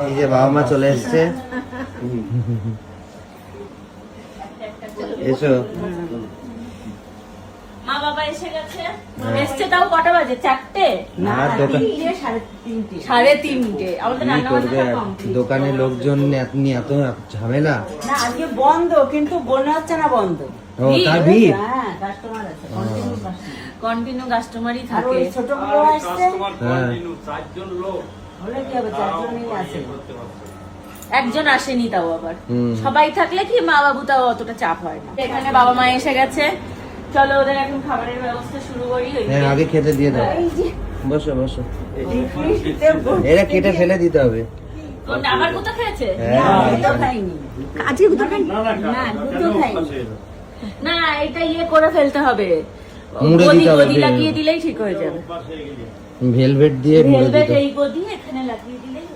এই যে বাবা মা চলে এসছে। এসো। মা বাবা এসে গেছে। এসছে তাও কটা বাজে? 4টে? না, দোকান 3:30। আমাদের কি রান্না করবে, বান্না কমপ্লিট। দোকানে লোকজন নিয়ে এত ঝামেলা। না আজকে বন্ধ, কিন্তু মনে হচ্ছে না বন্ধ। ও তার ভিড়। হ্যাঁ, কাস্টমার আছে, কন্টিনিউ কাস্টমারই আর থাকে। ওই ছোট গুলো আসছে, হ্যাঁ হলে কি হবে, 4 জনই আছে। একজন আসেনি তাও আবার। হুম। সবাই থাকলে কি মা বাবু তাও অতটা চাপ হয় না। এখানে বাবা মা এসে গেছে, চলো ওদের এখন খাবারের ব্যবস্থা শুরু করি। হ্যাঁ, আগে খেতে দিয়ে দাও। এই যে বসো বসো, ফ্রিজে ভর্তি এরা কেটে ফেলে দিতে হবে। আবার কোথা খেয়েছে? হ্যাঁ। গুঁতো খাইনি। আজকে গুঁতো খাইনি? না, গুঁতো খাইনি। না, এটা ইয়ে করে ফেলতে হবে, মুড়ে গদি দিতে হবে। গদি লাগিয়ে দিলেই ঠিক হয়ে যাবে। ভেলভেট দিয়ে মুড়ে ভেলভেট দিতে। এই গদি এখানে লাগিয়ে দিলেই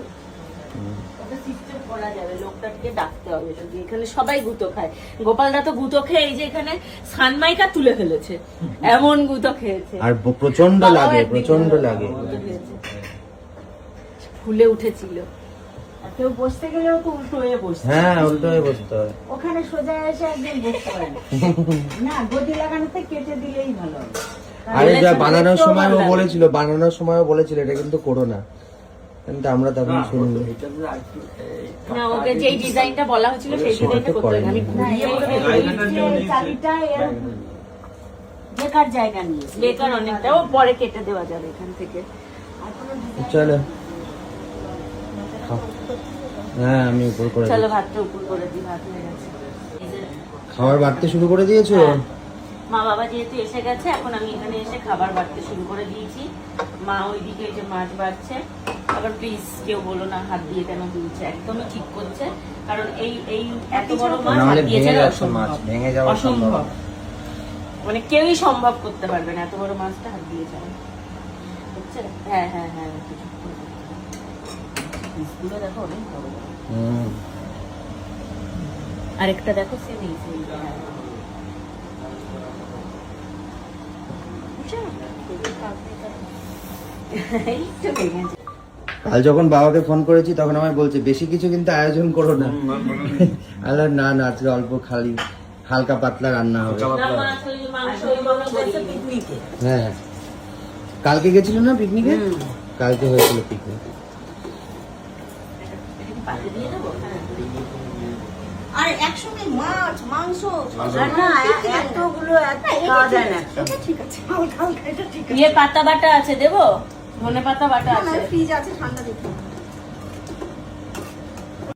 ওটা সিস্টেম করা যাবে। লোকটাকে ডাকতে হবে শুধু। এখানে সবাই গুঁতো খায়। গোপালদা তো গুঁতো খেয়ে এই যে এখানে সানমাইকা তুলে ফেলেছে, এমন গুঁতো খেয়েছে। আর প্রচন্ড বাবাও লাগে, একদিন প্রচন্ড লাগে। গুঁতো খেয়েছে। ফুলে উঠেছিল। আর কেউ বসতে গেলেও তো উল্টো হয়ে বসছে। হ্যাঁ, উল্টো হয়ে বসতে হয়। ওখানে সোজা এসে একদম বসতে পারে না। না, গদি লাগানোতে কেটে দিলেই ভালো হবে। আরে যা বলেছে, বানানোর দেখতেও সময়ও ভালো লাগে। বলেছিল এটা কিন্তু করো না, কিন্তু আমরা তখন শুনবো। না, ওকে যেই ডিজাইনটা বলা হয়েছিল সেই সেটা তো ডিজাইনটা করতে হবে। করেনি। আমি না, ঘুরিয়ে এই যে চাবিটা এর বেকার জায়গা নিয়ে বেকার অনেকটা, ও পরে কেটে দেওয়া যাবে এখান থেকে। চলো খাও। হ্যাঁ, আমি উপর করে চলো দিচ্ছি। ভাতটা উপর করে দিই, ভাত হয়ে গেছে। খাবার বাড়তে শুরু করে দিয়েছো? হ্যাঁ। মা বাবা যেহেতু এসে গেছে, এখন আমি এখানে এসে খাবার বাড়তে শুরু করে দিয়েছি। মা ওইদিকে এই যে মাছ বাড়ছে। আবার প্লিজ কেউ বলো না হাত দিয়ে কেন তুলছে, একদমই ঠিক করছে। কারণ এই এই এত বড় মাছ হাত নাহলে দিয়ে ভেঙে ছাড়া যাচ্ছে মাছ, ভেঙে যাওয়ার অসম্ভব। সম্ভাবনা। মানে কেউই সম্ভব করতে পারবে না এত বড় মাছটা হাত দিয়ে ছাড়া। বুঝছে? হ্যাঁ হ্যাঁ হ্যাঁ, পিসগুলো দেখো অনেক বড় বড়। হুম। আরেকটা দেখো সে নেই সেই। এইটা ভেঙেছে। কাল যখন বাবাকে ফোন করেছি তখন আমায় বলছে বেশি কিছু কিন্তু আয়োজন করো না। আরে না না, আজকে অল্প খালি হালকা পাতলা রান্না হবে। না, মাছ ওই মাংস ওই মাংস হচ্ছে পিকনিকে। হ্যাঁ, কালকে গেছিল না পিকনিকে? কালকে হয়েছিল পিকনিক। এটা কি পাতে দিয়ে দেবো? হ্যাঁ। আর একসঙ্গে মাছ মাংস না, এতগুলো খাওয়া যায় না। এটা ঠিক আছে, হালকা হালকা এটা ঠিক আছে। ইয়ে পাতা বাটা আছে, দেবো? ধনে পাতা বাটা না, আছে। ফ্রিজ আছে, ঠান্ডা দেখি।